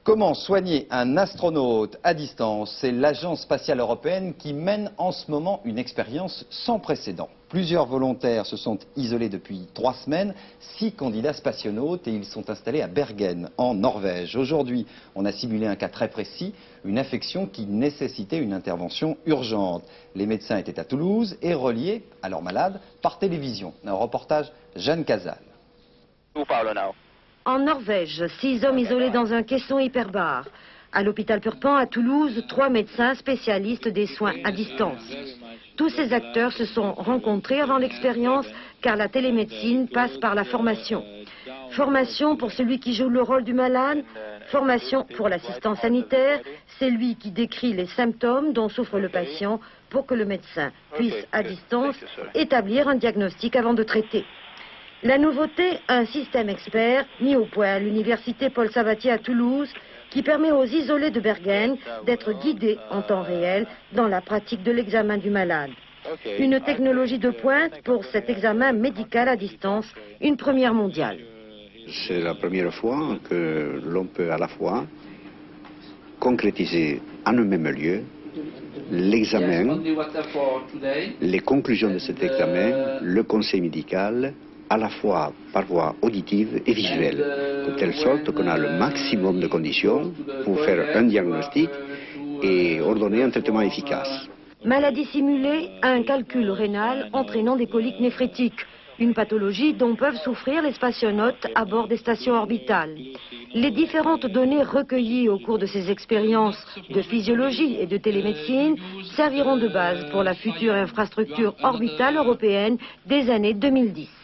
Comment soigner un astronaute à distance? C'est l'Agence spatiale européenne qui mène en ce moment une expérience sans précédent. Plusieurs volontaires se sont isolés depuis 3 semaines, 6 candidats spationautes et ils sont installés à Bergen, en Norvège. Aujourd'hui, on a simulé un cas très précis, une infection qui nécessitait une intervention urgente. Les médecins étaient à Toulouse et reliés à leurs malades par télévision. Un reportage Jeanne Casal. En Norvège, 6 hommes isolés dans un caisson hyperbare. À l'hôpital Purpan, à Toulouse, 3 médecins spécialistes des soins à distance. Tous ces acteurs se sont rencontrés avant l'expérience, car la télémédecine passe par la formation. Formation pour celui qui joue le rôle du malade, formation pour l'assistant sanitaire, c'est lui qui décrit les symptômes dont souffre le patient pour que le médecin puisse, à distance, établir un diagnostic avant de traiter. La nouveauté, un système expert mis au point à l'université Paul Sabatier à Toulouse qui permet aux isolés de Bergen d'être guidés en temps réel dans la pratique de l'examen du malade. Une technologie de pointe pour cet examen médical à distance, une première mondiale. C'est la première fois que l'on peut à la fois concrétiser en un même lieu l'examen, les conclusions de cet examen, le conseil médical, à la fois par voie auditive et visuelle, de telle sorte qu'on a le maximum de conditions pour faire un diagnostic et ordonner un traitement efficace. Maladie simulée, un calcul rénal entraînant des coliques néphrétiques, une pathologie dont peuvent souffrir les spationautes à bord des stations orbitales. Les différentes données recueillies au cours de ces expériences de physiologie et de télémédecine serviront de base pour la future infrastructure orbitale européenne des années 2010.